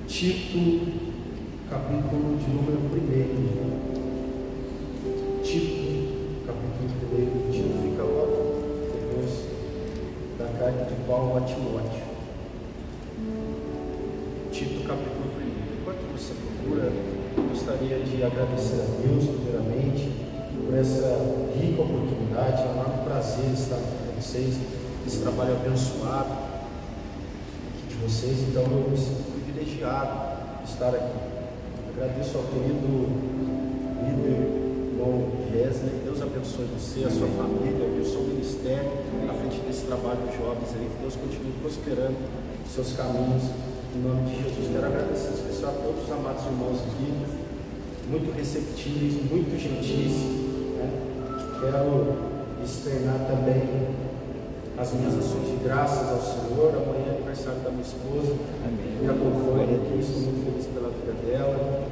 Tito, capítulo de número 1. Tito, capítulo 1. Tito fica logo depois da carta de Paulo a Timóteo. Tito, capítulo 1. Enquanto você procura, eu gostaria de agradecer a Deus, primeiramente, por essa rica oportunidade. É um enorme prazer estar aqui com vocês, esse trabalho abençoado aqui de vocês. Então, eu me sinto privilegiado de estar aqui. Agradeço ao querido líder, irmão Wesley. Deus abençoe você, a sua família, o seu ministério, à frente desse trabalho de jovens aí. Que Deus continue prosperando os seus caminhos. Em nome de Jesus, quero agradecer em especial a todos os amados irmãos aqui, muito receptíveis, muito gentis, né? Quero externar também as minhas ações de graças ao Senhor. Amanhã é aniversário da minha esposa. Amém. Me acompanha aqui, estou muito feliz pela vida dela.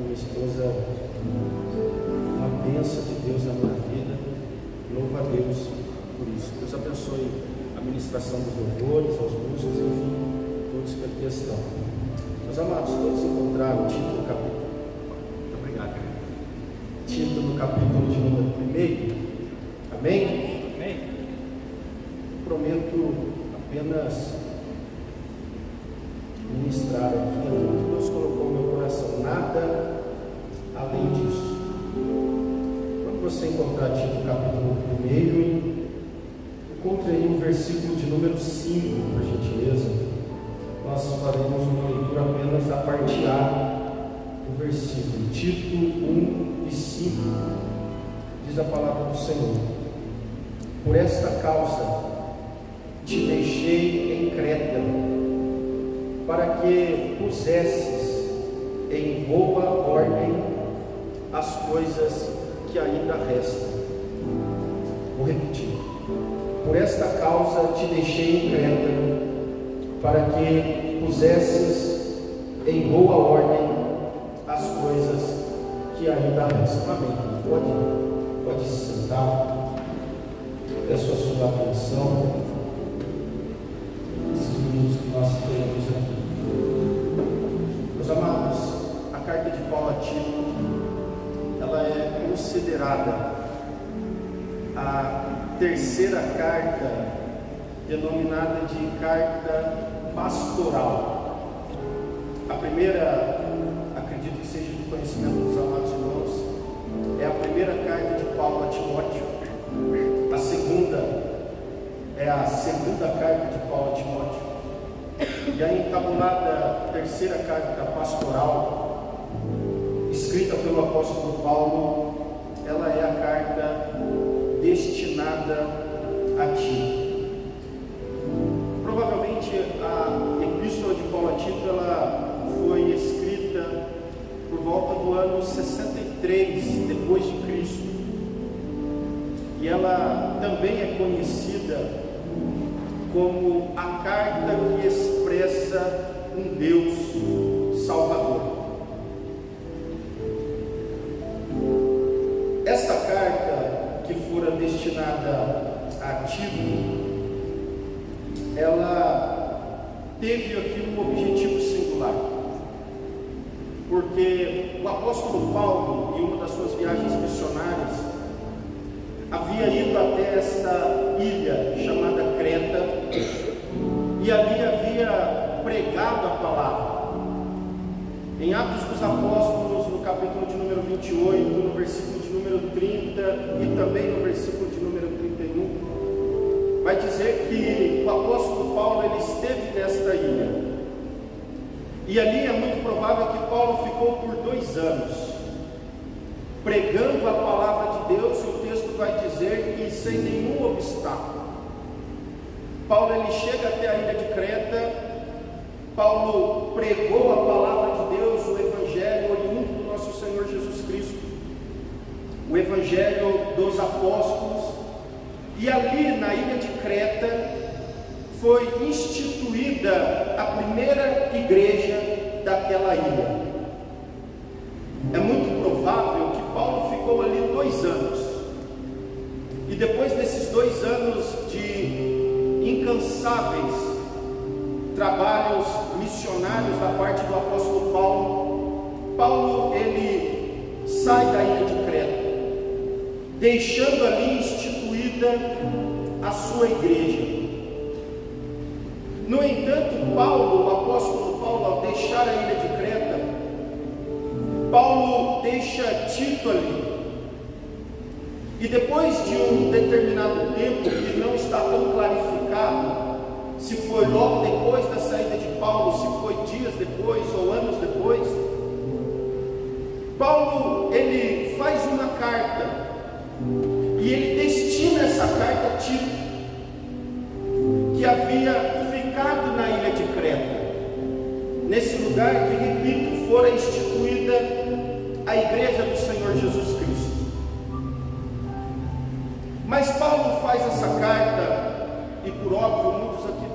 Minha esposa, uma bênção de Deus na minha vida. Louvo a Deus por isso. Deus abençoe a ministração dos louvores, aos músicos, enfim, todos que aqui estão. Meus amados, todos encontraram Tito no capítulo. Muito obrigado, querido. Tito no capítulo de número 1. Amém? Amém. Prometo apenas ministrar aqui aquilo que Deus colocou no meu coração, nada além disso. Quando você encontrar Tito capítulo 1, encontre aí o versículo de número 5, por gentileza. Nós faremos uma leitura apenas da parte A do versículo. Tito 1 e 5 diz a palavra do Senhor: por esta causa te deixei em Creta, para que pusesses em boa ordem as coisas que ainda restam. Vou repetir: por esta causa te deixei em Creta, para que pusesses em boa ordem as coisas que ainda restam. Amém. Pode se sentar. Peço a sua atenção nesses minutos que nós temos aqui. Meus amados, a carta de Paulo a Tito, ela é considerada a terceira carta denominada de carta pastoral. A primeira, acredito que seja de conhecimento dos amados irmãos, é a primeira carta de Paulo a Timóteo. A segunda é a segunda carta de Paulo a Timóteo. E a encabulada terceira carta pastoral, escrita pelo apóstolo Paulo, ela é a carta destinada a Tito. Provavelmente a epístola de Paulo a Tito ela foi escrita por volta do ano 63 depois de Cristo. E ela também é conhecida como a carta que expressa um Deus Salvador. Esta carta que fora destinada a Tito, ela teve aqui um objetivo singular, porque o apóstolo Paulo, em uma das suas viagens missionárias, havia ido até esta ilha chamada Creta e ali havia pregado a palavra. Em Atos dos Apóstolos, no capítulo de número 28, no versículo de número 30 e também no versículo de número 31, vai dizer que o apóstolo Paulo ele esteve nesta ilha. E ali é muito provável que Paulo ficou por 2 anos pregando a palavra de Deus. O texto vai dizer que sem nenhum obstáculo. Paulo ele chega até a ilha de Creta. Paulo pregou a palavra de Deus, o evangelho oriundo do nosso Senhor Jesus Cristo, o evangelho dos apóstolos. E ali na ilha de Creta foi instituída a primeira igreja daquela ilha. É muito provável que Paulo ficou ali 2 anos, e depois desses 2 anos de incansáveis trabalhos missionários da parte do apóstolo deixando ali instituída a sua igreja. No entanto, Paulo, o apóstolo Paulo, ao deixar a ilha de Creta, Paulo deixa Tito ali. E depois de um determinado tempo, que não está tão clarificado, se foi logo depois da saída de Paulo, se foi dias depois ou anos depois, Paulo, ele faz uma carta, e ele destina essa carta a Tito, que havia ficado na ilha de Creta, nesse lugar que, repito, fora instituída a igreja do Senhor Jesus Cristo. Mas Paulo faz essa carta, e por óbvio, muitos aqui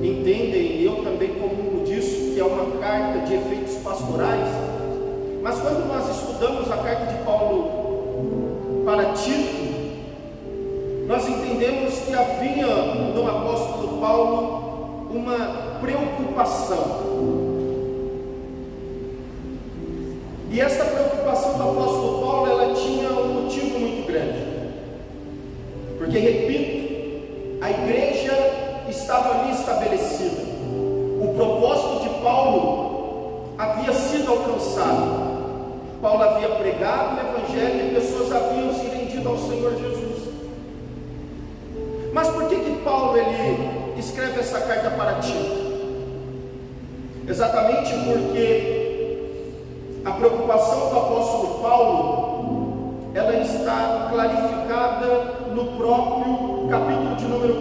entendem, e eu também comungo disso, que é uma carta de efeitos pastorais. Mas quando nós estudamos a carta de Paulo para Tito, nós entendemos que havia no apóstolo Paulo uma preocupação. E essa preocupação do apóstolo Paulo, ela tinha um motivo muito grande. Porque, repito, a igreja estava ali estabelecida. O propósito de Paulo havia sido alcançado. Paulo havia pregado o evangelho e pessoas haviam se rendido ao Senhor Jesus. Mas por que Paulo ele escreve essa carta para Tito? Exatamente porque a preocupação do apóstolo Paulo, ela está clarificada no próprio capítulo de número 1.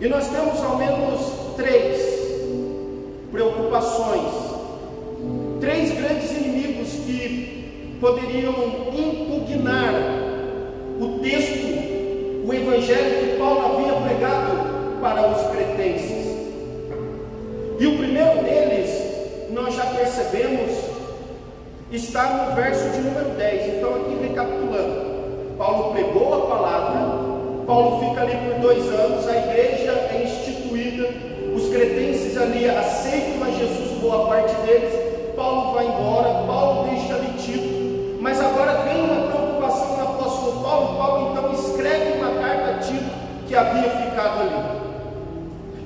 E nós temos ao menos 3 preocupações, 3 grandes inimigos que poderiam impugnar o texto, o evangelho que Paulo havia pregado para os cretenses. E o primeiro deles, nós já percebemos, está no verso de número 10. Então, aqui recapitulando, Paulo pregou a palavra, Paulo fica ali por 2 anos, a igreja é instituída, os cretenses ali aceitam a Jesus, boa parte deles. Paulo vai embora, Paulo deixa ali Tito, mas agora vem uma preocupação no apóstolo Paulo. Paulo então escreve uma carta a Tito, que havia ficado ali.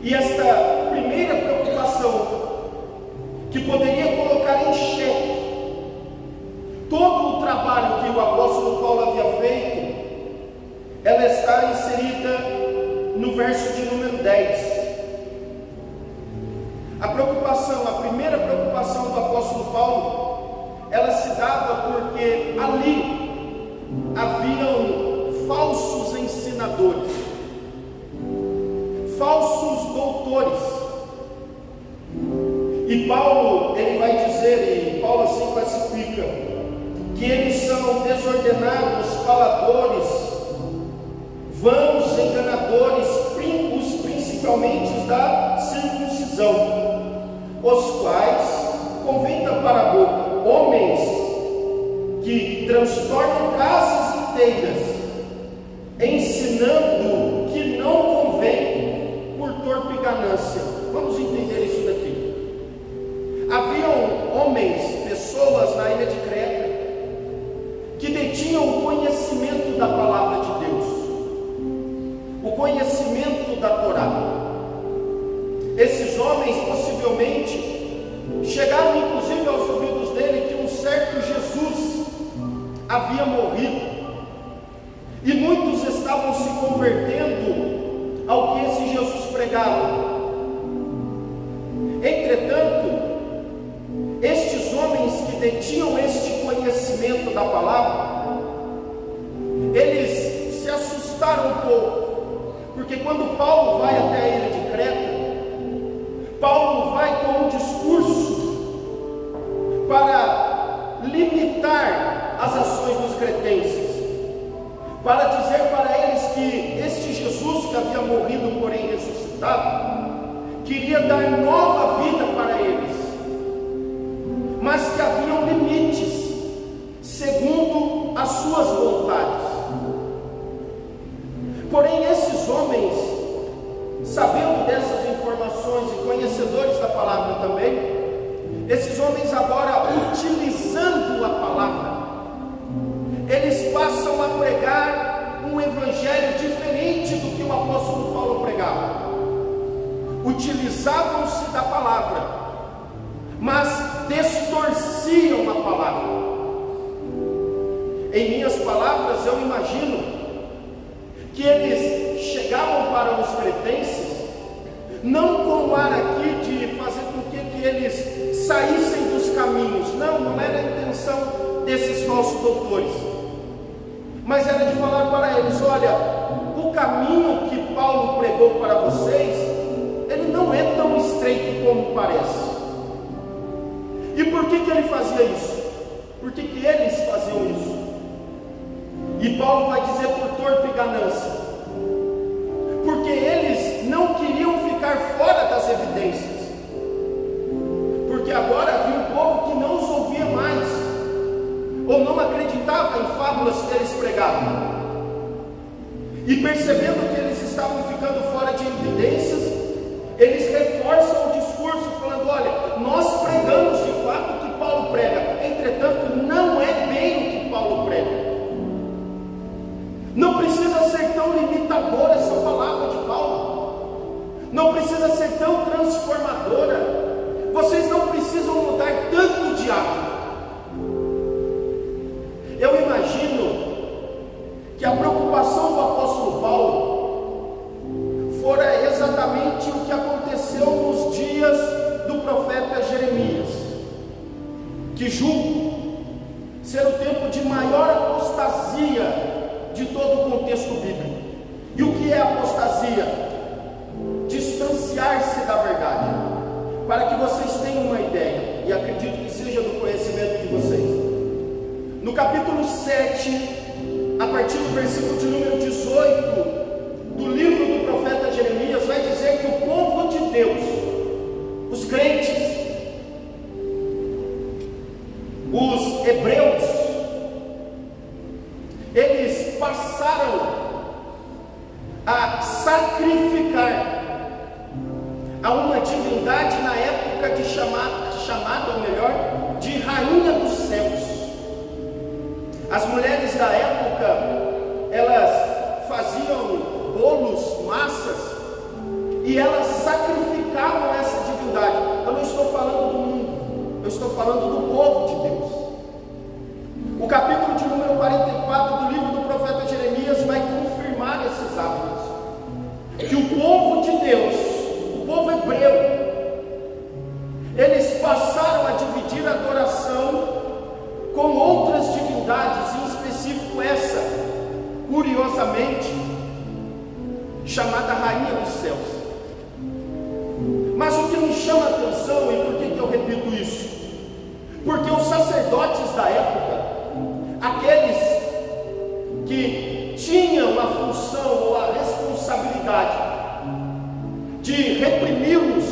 E esta primeira preocupação, que poderia colocar em xeque todo o trabalho que o apóstolo Paulo havia feito, ela está inserida no verso de número 10. A preocupação, a primeira preocupação do apóstolo Paulo, ela se dava porque ali haviam falsos ensinadores, falsos doutores. E Paulo, ele vai dizer, e Paulo assim classifica, que eles são desordenados, faladores, vãos, enganadores, os principalmente da circuncisão, os quais convém tampar a boca, homens que transtornam casas inteiras, ensinando que não convém por torpe ganância. Vamos entender isso daqui. Haviam homens, pessoas na ilha de Creta, que detinham o conhecimento da palavra de Deus, o conhecimento da Torá. Esses homens possivelmente chegaram inclusive aos ouvidos dele que um certo Jesus havia morrido, e muitos estavam se convertendo ao que esse Jesus pregava. Entretanto, estes homens que detinham este conhecimento da palavra, eles se assustaram um pouco, porque quando Paulo vai até a ilha de Creta, Paulo vai com um discurso para limitar as ações dos cretenses, para dizer para eles que este Jesus que havia morrido, porém ressuscitado, queria dar nova vida para eles, mas que haviam limites segundo as suas vontades. Porém, esses homens, sabendo dessas informações e conhecedores da palavra também, esses homens agora, utilizando a palavra, utilizavam-se da palavra, mas distorciam a palavra. Em minhas palavras, eu imagino que eles chegavam para os cretenses não com o ar aqui de fazer com que eles saíssem dos caminhos. Não era a intenção desses falsos doutores, mas era de falar para eles: olha, o caminho que Paulo pregou para vocês, ele não é tão estreito como parece. E por que ele fazia isso? Por que eles faziam isso? E Paulo vai dizer por torpe ganância, porque eles não queriam ficar fora das evidências, porque agora havia um povo que não os ouvia mais, ou não acreditava em fábulas que eles pregavam, e percebendo que eles estavam ficando fora de evidências, eles reforçam o discurso falando: olha, nós pregamos de fato o que Paulo prega, entretanto não é bem o que Paulo prega. Não precisa ser tão limitadora essa palavra de Paulo, não precisa ser tão transformadora, vocês não precisam mudar tanto de hábito. Eu imagino que a preocupação do apóstolo Paulo fora exatamente o que aconteceu nos dias do profeta Jeremias, que julgo ser o tempo de maior apostasia de todo o contexto bíblico. E o que é apostasia? Distanciar-se da verdade. Para que vocês tenham uma ideia, e acredito que seja do conhecimento de vocês, no capítulo 7, a partir do versículo de número 18 do livro do profeta Jeremias, vai dizer que o povo de Deus, os crentes, os hebreus, eles passaram a sacrificar a uma divindade na época de chamada, ou melhor, de rainha dos céus. As mulheres da época, elas faziam bolos, massas, e elas sacrificavam essa divindade. Eu não estou falando do mundo, eu estou falando do povo de Deus. O capítulo de número 44 do livro do profeta Jeremias vai confirmar esses hábitos, que o povo de Deus, o povo hebreu, eles passaram a dividir a adoração com outras divindades, em específico essa, curiosamente, chamada Rainha dos Céus. Mas o que me chama a atenção, e por que eu repito isso? Porque os sacerdotes da época, aqueles que tinham a função ou a responsabilidade de reprimi-los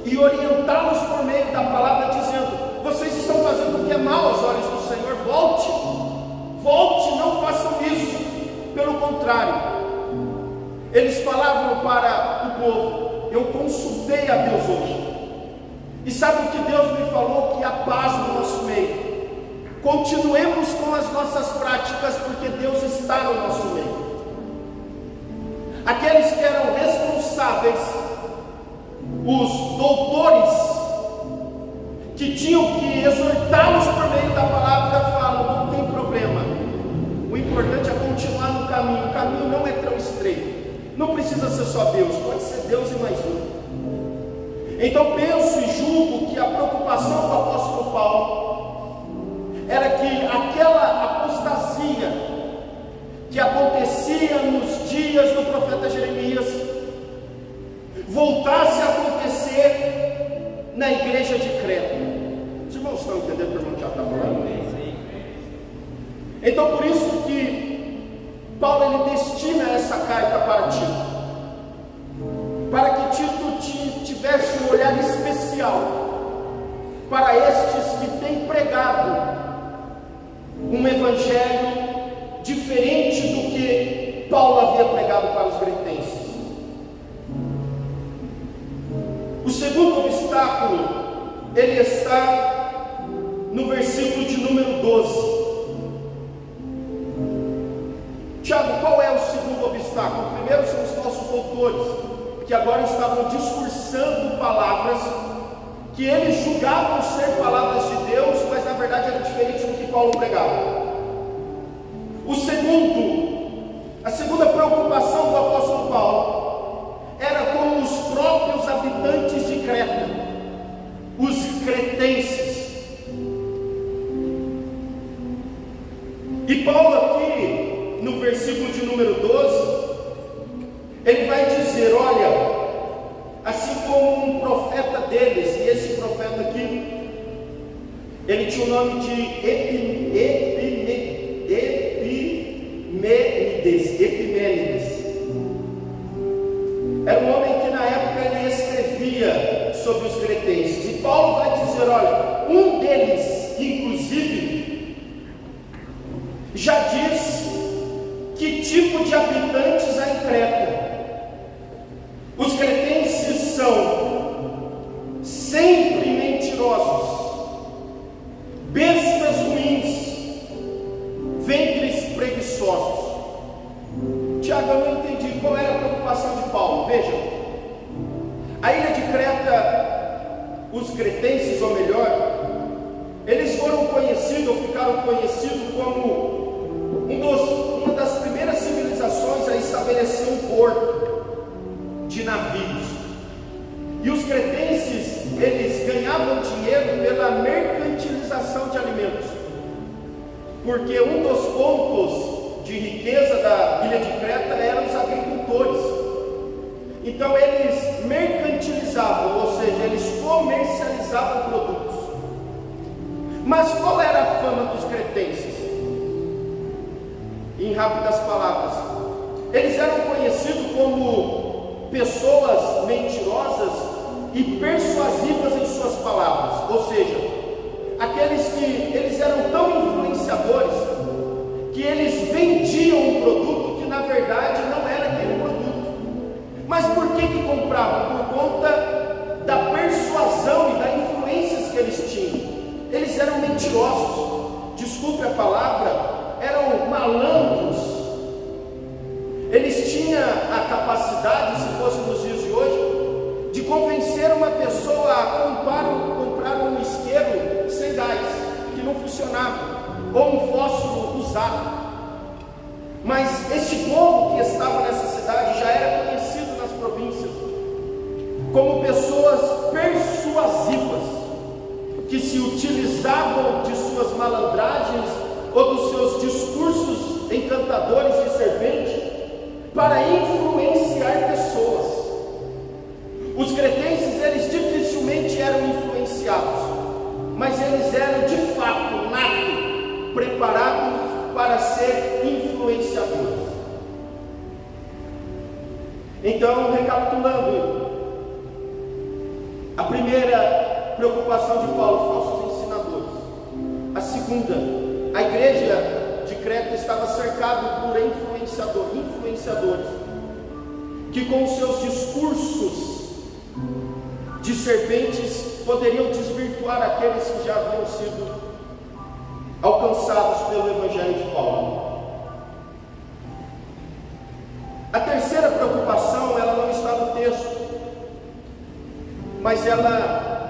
e orientá-los por meio da palavra, dizendo: vocês estão fazendo o que é mal aos olhos do Senhor, volte, não façam isso. Pelo contrário, eles falavam para o povo: eu consultei a Deus hoje, e sabe o que Deus me falou? Que há paz no nosso meio. Continuemos com as nossas práticas, porque Deus está no nosso meio. Aqueles que eram responsáveis, os doutores, que tinham que exortá-los por meio da palavra, falam: não tem problema, o importante é continuar no caminho. O caminho não é tão estreito, não precisa ser só Deus, pode ser Deus e mais um. Então penso e julgo que a preocupação do apóstolo Paulo era que aquela apostasia que acontecia nos dias do profeta Jeremias voltasse a acontecer na igreja de Creta. Os irmãos estão entendendo o que o irmão já está falando? Então por isso que Paulo ele destina essa carta para Tito, para que Tito tivesse um olhar especial para estes que têm pregado um evangelho diferente do que Paulo havia pregado para os cretenses. O segundo obstáculo, ele está no versículo de número 12. Tiago, qual é o segundo obstáculo? O primeiro são os falsos doutores, que agora estavam discursando palavras que eles julgavam ser palavras de Deus, mas na verdade eram diferentes do que Paulo pregava. A segunda preocupação do apóstolo Paulo era com os próprios habitantes de Creta, os cretenses. E Paulo aqui, no versículo de número 12, ele vai dizer, olha, assim como um profeta deles, e esse profeta aqui, ele tinha o nome de Epimênides. Era um homem que na época ele escrevia sobre os cretenses. E Paulo vai dizer, olha, um deles, inclusive, já diz que tipo de habitantes há em Creta. Os cretenses são sempre mentirosos, bestas ruins, ventres preguiçosos. Tiago, eu não entendi qual era a preocupação de Paulo. Vejam, a ilha de Creta, os cretenses, ou melhor, eles foram conhecidos, ou ficaram conhecidos como uma das primeiras civilizações a estabelecer um porto de navios. E os cretenses, eles ganhavam dinheiro pela mercantilização de alimentos, porque um dos pontos de riqueza da ilha de Creta eram os agricultores. Então eles mercantilizavam, ou seja, eles comercializavam produtos. Mas qual era a fama dos cretenses? Em rápidas palavras, eles eram conhecidos como pessoas mentirosas e persuasivas em suas palavras, ou seja, aqueles que eles eram tão influenciadores que eles vendiam um produto que na verdade não era aquele produto. Mas por que compravam? Por conta da persuasão e das influências que eles tinham. Eles eram mentirosos, desculpe a palavra, eram malandros. Eles tinham a capacidade, se fosse nos dias de hoje, de convencer uma pessoa a comprar um isqueiro sem gás, que não funcionava, ou um fósforo usado. Mas este povo que estava nessa cidade já era conhecido nas províncias como pessoas persuasivas, que se utilizavam de suas malandragens ou dos seus discursos encantadores de serpente para influenciar pessoas. Os cretenses, eles dificilmente eram influenciados, mas eles eram de fato nato, preparados para ser influenciadores. Então, recapitulando, a primeira preocupação de Paulo, falsos ensinadores. A segunda, a igreja de Creta estava cercada por influenciadores, que com seus discursos de serpentes poderiam desvirtuar aqueles que já haviam sido alcançados pelo Evangelho de Paulo. A terceira preocupação, ela não está no texto, mas ela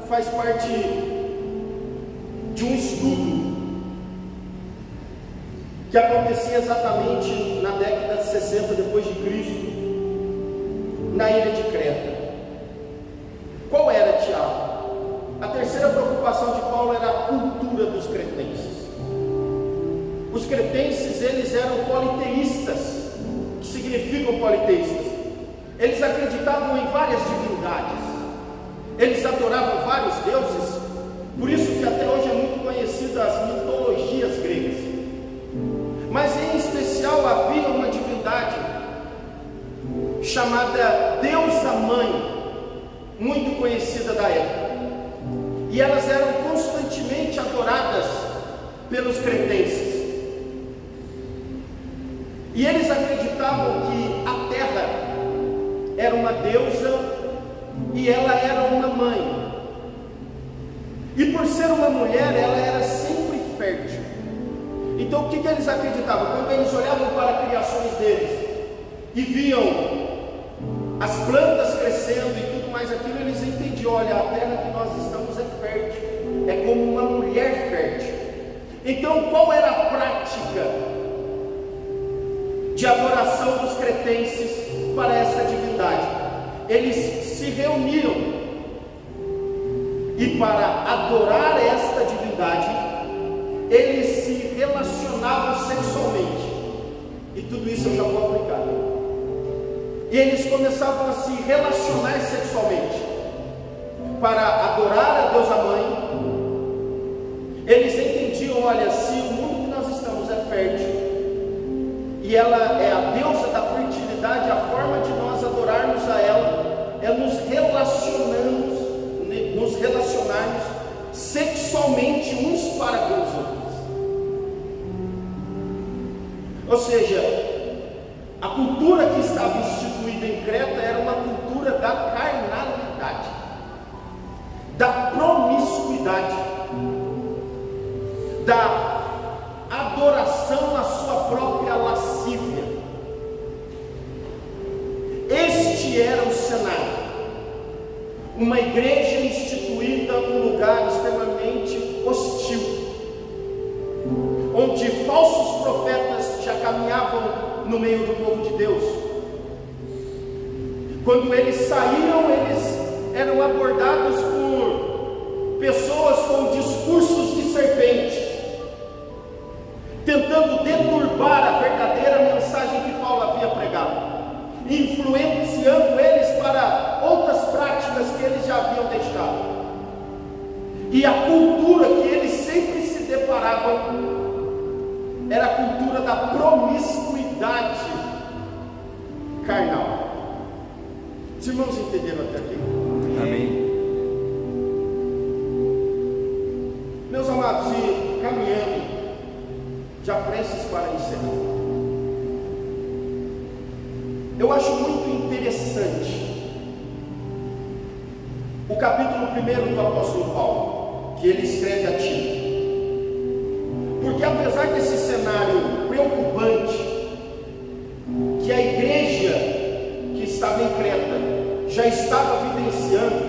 faz parte de um estudo que acontecia exatamente na década de 60 depois de Cristo, na ilha de Creta. Qual era, Tiago? A terceira preocupação de Paulo era a cultura dos cretenses. Os cretenses, eles eram politeístas. O que significam politeístas? Eles acreditavam em várias divindades, eles adoravam vários deuses, por isso que até hoje é muito conhecida as mitologias gregas. Mas em especial havia uma divindade chamada Deusa Mãe, muito conhecida da época, e elas eram constantemente adoradas pelos cretenses. E eles acreditavam que a terra era uma deusa e ela era uma mãe. E por ser uma mulher, ela era sempre fértil. Então o que eles acreditavam? Quando eles olhavam para as criações deles e viam as plantas crescendo e tudo mais aquilo, eles entendiam, olha, a terra que nós estamos é fértil, é como uma mulher fértil. Então, qual era a prática de adoração dos cretenses para essa divindade? Eles se reuniram e para adorar esta divindade, eles se relacionavam sexualmente, e tudo isso eu já vou aplicar. E eles começavam a se relacionar sexualmente para adorar a deusa mãe. Eles entendiam, olha, se o mundo que nós estamos é fértil e ela é a deusa da fertilidade, a forma de nós adorarmos a ela é nos relacionarmos sexualmente uns para com os outros. Ou seja, a cultura que estava instituída em Creta era uma cultura da carnalidade, da promiscuidade, da adoração à sua própria lascívia. Este era o cenário. Uma igreja instituída num lugar extremamente hostil, onde falsos profetas já caminhavam no meio do povo de Deus. Quando eles saíram, eles eram abordados por pessoas com discursos de serpente, tentando deturbar a verdadeira mensagem que Paulo havia pregado, influenciando eles para outras práticas que eles já haviam deixado. E a cultura que eles sempre se deparavam era a cultura da promiscuidade carnal. Os irmãos entenderam até aqui? Amém. Meus amados, e caminhando, já prestes para encerrar, eu acho muito interessante o capítulo 1 do apóstolo Paulo, que ele escreve a Tito. Porque apesar desse cenário preocupante, que a igreja que estava em Creta já estava vivenciando,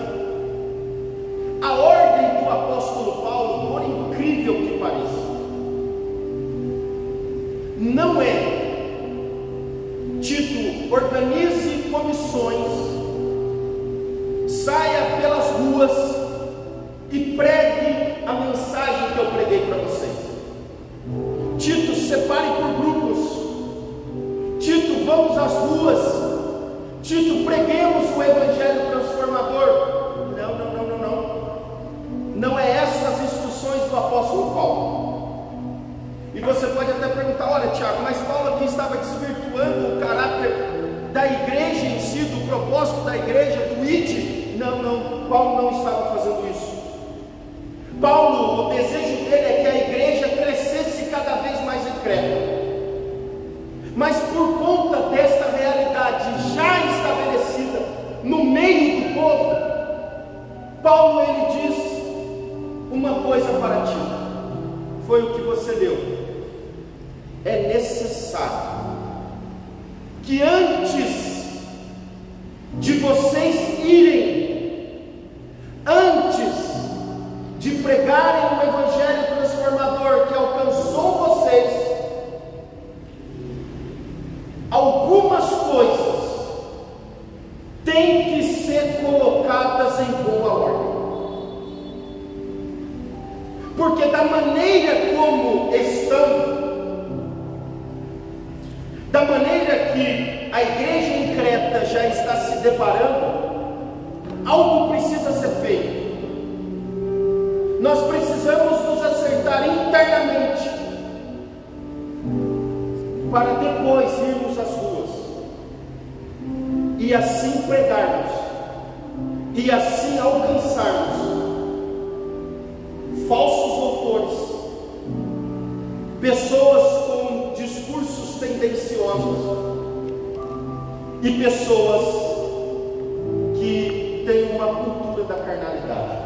a ordem do apóstolo Paulo, por incrível que pareça, não é: Tito, organize comissões, saia pelas ruas e pregue a mensagem que eu preguei para vocês. Tito, separe por grupos. Tito, vamos às ruas. Tito, preguemos o evangelho transformador. Não é essas instruções do apóstolo Paulo. E você pode até perguntar: olha, Tiago, mas Paulo aqui estava desvirtuando o caráter da igreja em si, do propósito da igreja, do id. Não, Paulo não estava fazendo isso. Paulo, o desejo dele é que a igreja crescesse cada vez mais em Creta. Mas por conta desta realidade já estabelecida no meio do povo, Paulo ele diz uma coisa para ti. Foi o que você leu. É necessário que antes de vocês irem, antes de pregarem o evangelho transformador que alcançou vocês, algumas coisas têm que ser colocadas em boa ordem. Porque da maneira como estão, da maneira que a igreja em Creta já está se deparando, algo precisa ser feito. Nós precisamos nos acertar internamente para depois irmos às ruas e assim pregarmos e assim alcançarmos falsos autores, pessoas com discursos tendenciosos e pessoas que têm uma cultura da carnalidade.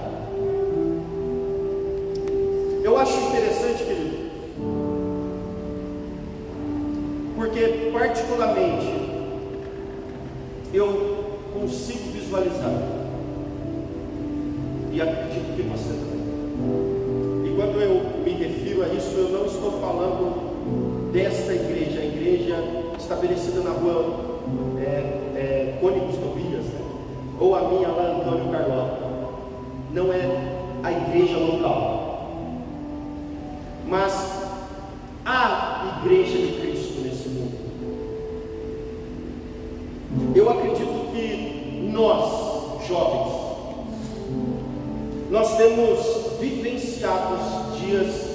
Eu acho interessante, querido, porque particularmente eu consigo visualizar. E acredito que você também. E quando eu me refiro a isso, eu não estou falando desta igreja, a igreja estabelecida na rua Cônigos Tobias, né? Ou a minha lá, Antônio Carlota. Não é a igreja local, mas a igreja de Cristo nesse mundo. Eu acredito que nós, jovens, nós temos vivenciado os dias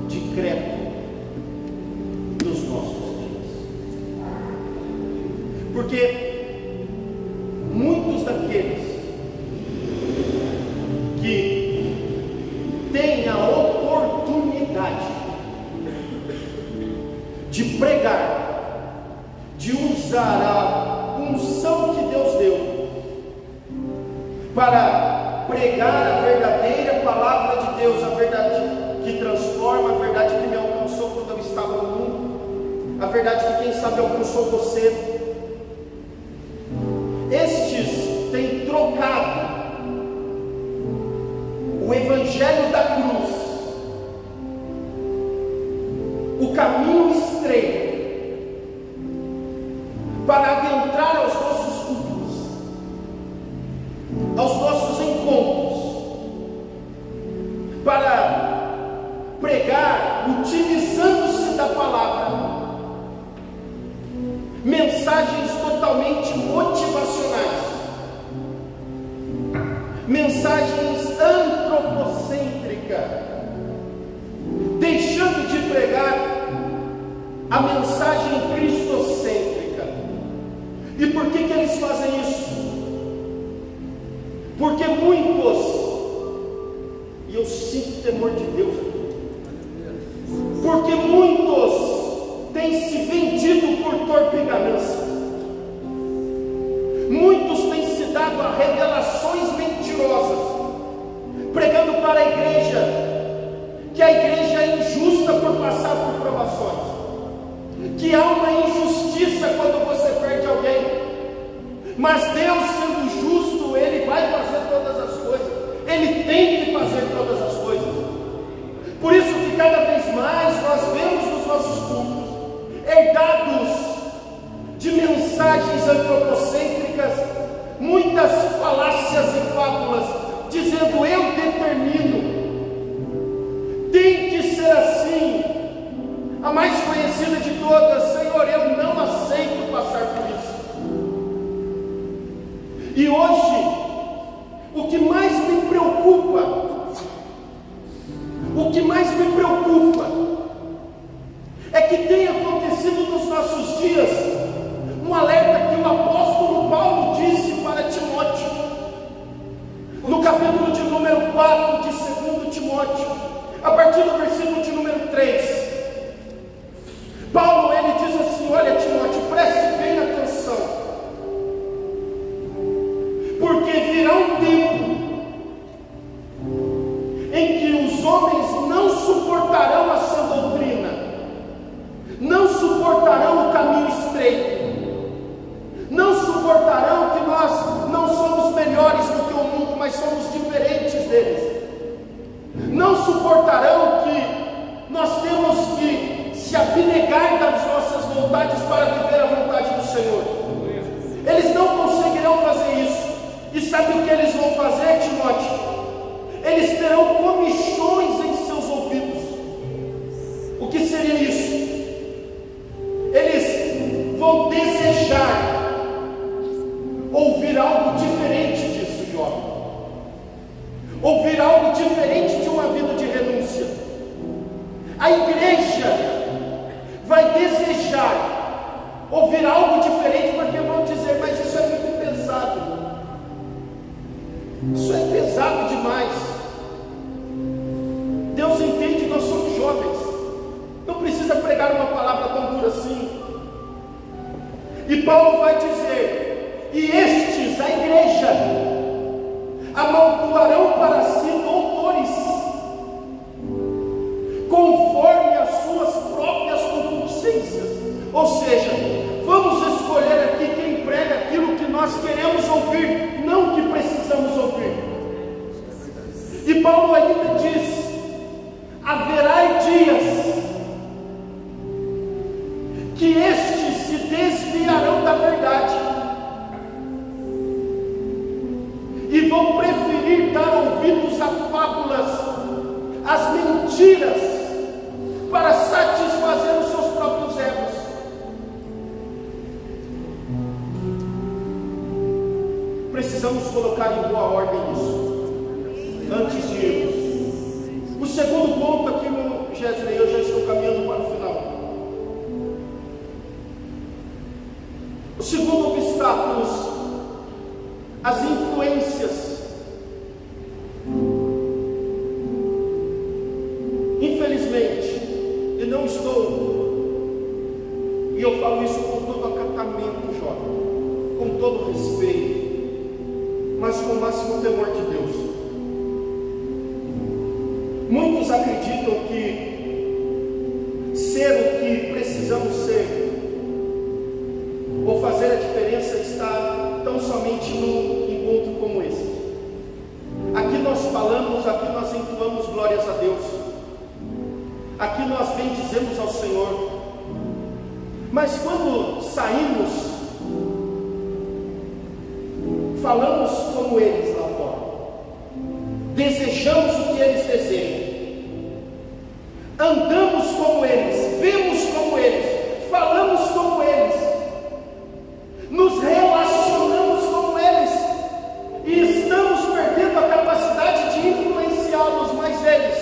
de credo nos nossos dias, porque muitos daqueles que têm a oportunidade de pregar, de usar a unção que Deus deu para pregar a verdadeira palavra de Deus, a verdade que transforma, a verdade que me alcançou quando eu estava no mundo, a verdade que quem sabe alcançou você. Estes têm trocado o evangelho da cruz, o caminho estreito, para adentrar aos nossos cultos, aos nossos encontros, para pregar, utilizando-se da palavra, mensagens totalmente motivacionais, mensagens antropocêntricas, deixando de pregar a mensagem cristocêntrica. E por que eles fazem isso? Porque muitos, e eu sinto temor de Deus aqui, porque muitos têm se vendido por torpe ganância, muitos têm se dado a revelações mentirosas, pregando para a igreja que a igreja é injusta por passar por provações, que há uma injustiça quando você perde alguém, mas Deus, sendo justo, Ele vai fazer todas as coisas, Ele tem que fazer todas as coisas. Por isso que cada vez mais nós vemos nos nossos cultos herdados de mensagens antropocêntricas, muitas falácias e fábulas, dizendo: eu determino, tem que ser assim. A mais conhecida de todas: Senhor, eu não aceito passar por isso. E hoje, o que mais me preocupa, é que tem acontecido nos nossos dias um alerta que o apóstolo Paulo disse para Timóteo, no capítulo de número 4 de 2 Timóteo, a partir do versículo de número 3. Paulo, ele diz assim: olha, Timóteo, preste bem atenção, porque virá um tempo em que os homens não suportarão a sã doutrina, não suportarão o caminho estreito, não suportarão que nós não somos melhores do que o mundo, mas somos diferentes deles, não suportarão que nós temos que se abnegar das nossas vontades para viver a vontade do Senhor. Eles não conseguirão fazer isso. E sabe o que eles vão fazer, Timóteo? Eles terão comichões em seus ouvidos. O que seria isso? Eles vão desejar ouvir algo diferente disso, jovem. Ouvir algo diferente de uma vida de renúncia. A igreja vai desejar ouvir algo diferente, porque vão dizer: mas isso é muito pesado, isso é pesado demais. Deus entende, nós somos jovens, não precisa pregar uma palavra tão dura assim. E Paulo vai dizer: e estes, a igreja, amontoarão para si doutores, conforme as suas próprias concupiscências. Ou seja, vamos escolher aqui quem prega aquilo que nós nós queremos ouvir, não o que precisamos ouvir. E Paulo ainda diz: haverá dias que estes se desviarão da verdade e vão preferir dar ouvidos a fábulas, às mentiras, para satisfazer os seus próprios egos. Precisamos colocar em boa ordem isso, antes de irmos. O segundo ponto aqui no Gesley, eu já estou caminhando para o final. O segundo obstáculo, as influências. Infelizmente, e não estou, e eu falo isso com todo acatamento, jovem, com todo respeito, mas com o máximo temor de Deus. Muitos acreditam que ser o que precisamos ser, ou fazer a diferença, está tão somente num encontro como esse. Aqui nós falamos, aqui nós entoamos glórias a Deus, aqui nós bendizemos ao Senhor, mas quando saímos, falamos como eles lá fora, desejamos o que eles desejam, andamos como eles, vemos como eles, falamos como eles, nos relacionamos como eles, e estamos perdendo a capacidade de influenciá-los, mas eles,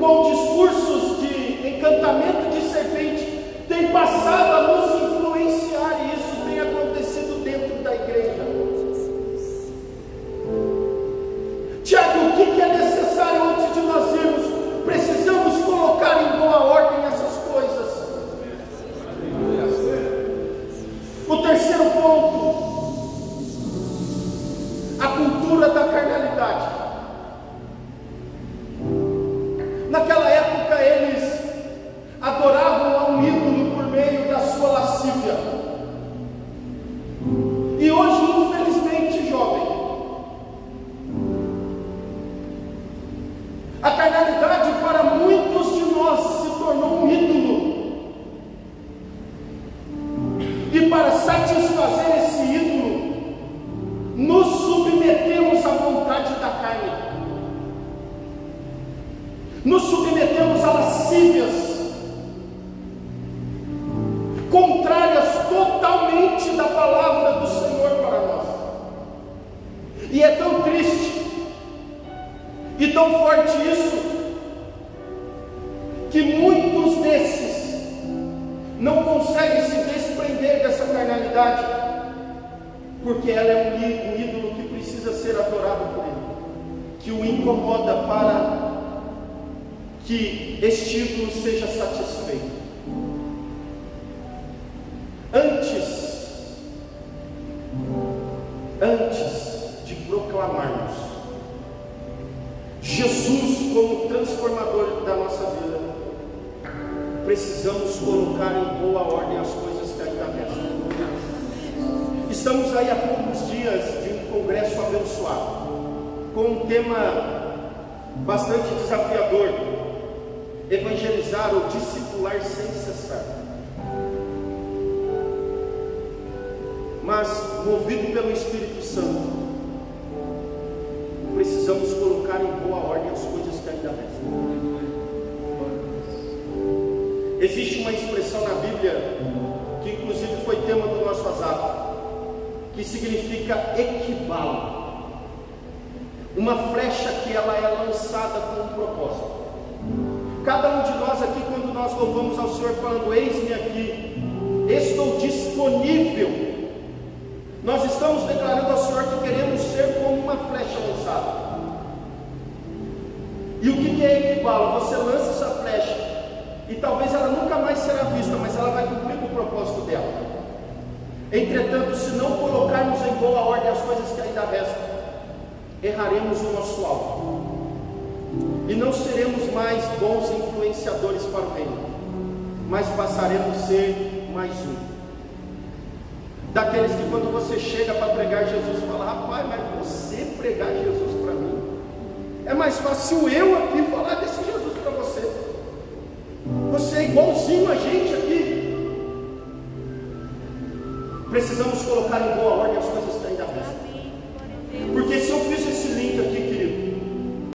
com discursos de encantamento de serpente, têm passado a nos influenciar, e isso tem acontecido dentro da igreja. Tiago, o que é necessário antes de nós irmos? Precisamos colocar em boa ordem essas coisas. O terceiro ponto, a cultura da carnalidade. Naquela época eles adoravam a um ídolo por meio da sua lascívia. E hoje, infelizmente, jovem, a carnalidade para muitos de nós se tornou um ídolo. E para satisfazer esse ídolo, nos submetemos à vontade da carne, nos submetemos a lascívias contrárias totalmente da palavra do Senhor para nós. E é tão triste e tão forte isso, que muitos desses não conseguem se desprender dessa carnalidade, porque ela é um ídolo que precisa ser adorado por ele, que o incomoda para que este ídolo seja satisfeito. Antes de proclamarmos Jesus como transformador da nossa vida, precisamos colocar em boa ordem as coisas que ainda restam. Estamos aí há poucos dias de um congresso abençoado, com um tema bastante desafiador: evangelizar ou discipular sem cessar. Mas, movido pelo Espírito Santo, precisamos colocar em boa ordem as coisas que ainda restam. Existe uma expressão na Bíblia, que inclusive foi tema do nosso Azaf, que significa equibalo. Uma flecha que ela é lançada com um propósito. Cada um de nós aqui, quando nós louvamos ao Senhor falando: eis-me aqui, estou disponível, nós estamos declarando ao Senhor que queremos ser como uma flecha lançada. E o que é equibalo? Você lança essa flecha e talvez ela nunca mais será vista, mas ela vai cumprir com o propósito dela. Entretanto, se não colocarmos em boa ordem as coisas que ainda restam, erraremos o nosso alvo e não seremos mais bons influenciadores para o reino, mas passaremos a ser mais um. daqueles que quando você chega para pregar Jesus, fala: rapaz, mas você pregar Jesus para mim, é mais fácil eu aqui falar desse Jesus para você. Você é igualzinho a gente aqui. Precisamos colocar em boa ordem as coisas